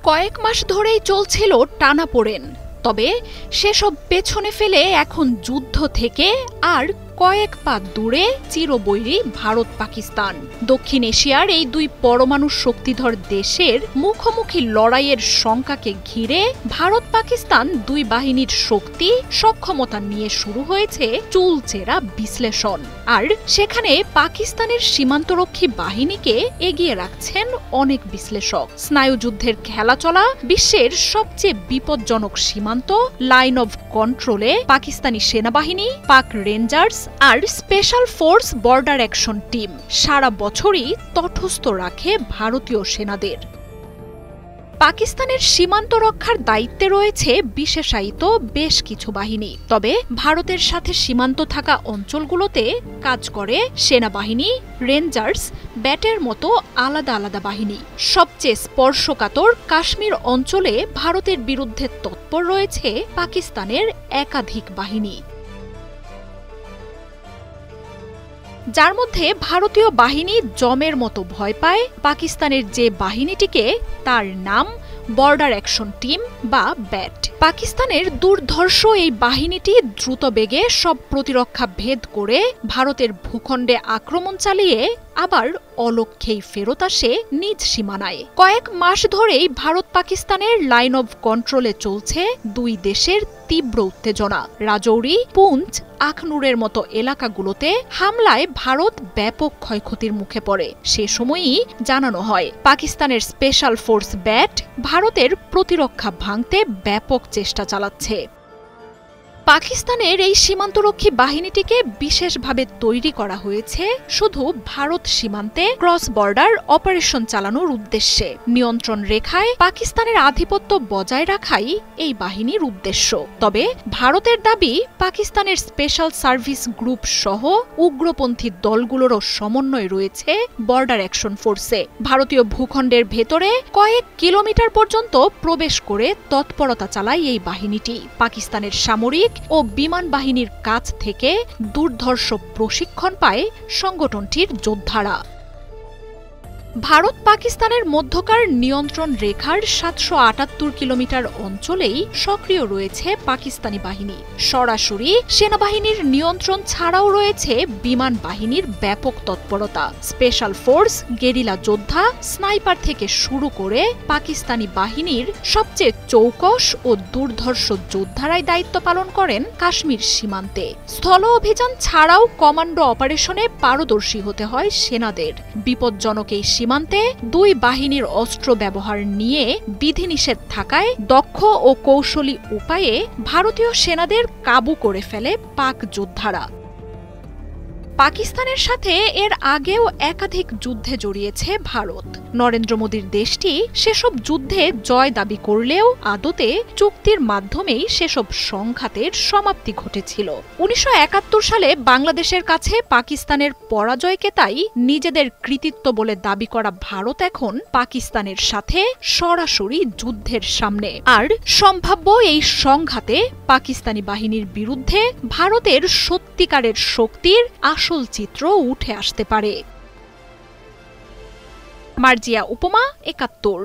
কয়েক মাস ধরেই চলছিল টানাপোড়েন, তবে সেসব পেছনে ফেলে এখন যুদ্ধ থেকে আর কয়েক পা দূরে চিরবৈরী ভারত পাকিস্তান। দক্ষিণ এশিয়ার এই দুই পরমাণু শক্তিধর দেশের মুখোমুখি লড়াইয়ের শঙ্কাকে ঘিরে ভারত পাকিস্তান দুই বাহিনীর শক্তি সক্ষমতা নিয়ে শুরু হয়েছে চুলচেরা বিশ্লেষণ। আর সেখানে পাকিস্তানের সীমান্তরক্ষী বাহিনীকে এগিয়ে রাখছেন অনেক বিশ্লেষক। স্নায়ুযুদ্ধের খেলা চলা বিশ্বের সবচেয়ে বিপজ্জনক সীমান্ত লাইন অব কন্ট্রোলে পাকিস্তানি সেনাবাহিনী, পাক রেঞ্জার্স আর special force border action team সারা বছরই তটস্থ রাখে ভারতীয় সেনাদের। পাকিস্তানের সীমান্ত রক্ষার দায়িত্বে রয়েছে বিশেষায়িত বেশ কিছু বাহিনী, তবে ভারতের সাথে সীমান্ত থাকা অঞ্চলগুলোতে কাজ করে সেনাবাহিনী, রেঞ্জার্স, ব্যাটের মতো আলাদা আলাদা বাহিনী। সবচেয়ে স্পর্শকাতর কাশ্মীর অঞ্চলে ভারতের বিরুদ্ধে তৎপর রয়েছে পাকিস্তানের একাধিক বাহিনী, যার মধ্যে ভারতীয় বাহিনী জমের মতো ভয় পায় পাকিস্তানের যে বাহিনীটিকে, তার নাম বর্ডার অ্যাকশন টিম বা ব্যাট। পাকিস্তানের দুর্ধর্ষ এই বাহিনীটি দ্রুত বেগে সব প্রতিরক্ষা ভেদ করে ভারতের ভূখণ্ডে আক্রমণ চালিয়ে আবার অলক্ষ্যেই ফেরত আসে নিজ সীমানায়। কয়েক মাস ধরেই ভারত পাকিস্তানের লাইন অব কন্ট্রোলে চলছে দুই দেশের তীব্র উত্তেজনা। রাজৌরি, পুঞ্চ, আখনুরের মতো এলাকাগুলোতে হামলায় ভারত ব্যাপক ক্ষয়ক্ষতির মুখে পড়ে। সে সময়ই জানানো হয় পাকিস্তানের স্পেশাল ফোর্স ব্যাট ভারতের প্রতিরক্ষা ভাঙতে ব্যাপক চেষ্টা চালাচ্ছে। পাকিস্তানের এই সীমান্তরক্ষী বাহিনীটিকে বিশেষভাবে তৈরি করা হয়েছে শুধু ভারত সীমান্তে ক্রস বর্ডার অপারেশন চালানোর উদ্দেশ্যে। নিয়ন্ত্রণ রেখায় পাকিস্তানের আধিপত্য বজায় রাখাই এই বাহিনীর উদ্দেশ্য। তবে ভারতের দাবি, পাকিস্তানের স্পেশাল সার্ভিস গ্রুপ সহ উগ্রপন্থী দলগুলোরও সমন্বয় রয়েছে বর্ডার অ্যাকশন ফোর্সে। ভারতীয় ভূখণ্ডের ভেতরে কয়েক কিলোমিটার পর্যন্ত প্রবেশ করে তৎপরতা চালায় এই বাহিনীটি। পাকিস্তানের সামরিক ও বিমান বাহিনীর কাছ থেকে দুর্ধর্ষ প্রশিক্ষণ পায় সংগঠনটির যোদ্ধারা। ভারত পাকিস্তানের মধ্যকার নিয়ন্ত্রণ রেখার ৭৭৮ কিলোমিটার অঞ্চলেই সক্রিয় রয়েছে পাকিস্তানি বাহিনী। সরাসরি সেনাবাহিনীর নিয়ন্ত্রণ ছাড়াও রয়েছে বিমান বাহিনীর ব্যাপক তৎপরতা। স্পেশাল ফোর্স, গেরিলা যোদ্ধা, স্নাইপার থেকে শুরু করে পাকিস্তানি বাহিনীর সবচেয়ে চৌকস ও দুর্ধর্ষ যোদ্ধারাই দায়িত্ব পালন করেন কাশ্মীর সীমান্তে। স্থল অভিযান ছাড়াও কমান্ডো অপারেশনে পারদর্শী হতে হয় সেনাদের। বিপজ্জনক এই সীমান্তে দুই বাহিনীর অস্ত্র ব্যবহার নিয়ে বিধিনিষেধ থাকায় দক্ষ ও কৌশলী উপায়ে ভারতীয় সেনাদের কাবু করে ফেলে পাক যোদ্ধারা। পাকিস্তানের সাথে এর আগেও একাধিক যুদ্ধে জড়িয়েছে ভারত। নরেন্দ্র মোদীর দেশটি সেসব যুদ্ধে জয় দাবি করলেও আদতে চুক্তির মাধ্যমেই সেসব সংঘাতের সমাপ্তি ঘটেছিল। ১৯৭১ সালে বাংলাদেশের কাছে পাকিস্তানের পরাজয়কে তাই নিজেদের কৃতিত্ব বলে দাবি করা ভারত এখন পাকিস্তানের সাথে সরাসরি যুদ্ধের সামনে। আর সম্ভাব্য এই সংঘাতে পাকিস্তানি বাহিনীর বিরুদ্ধে ভারতের সত্যিকারের শক্তির আসল চিত্র উঠে আসতে পারে। মার্জিয়া উপমা, ৭১।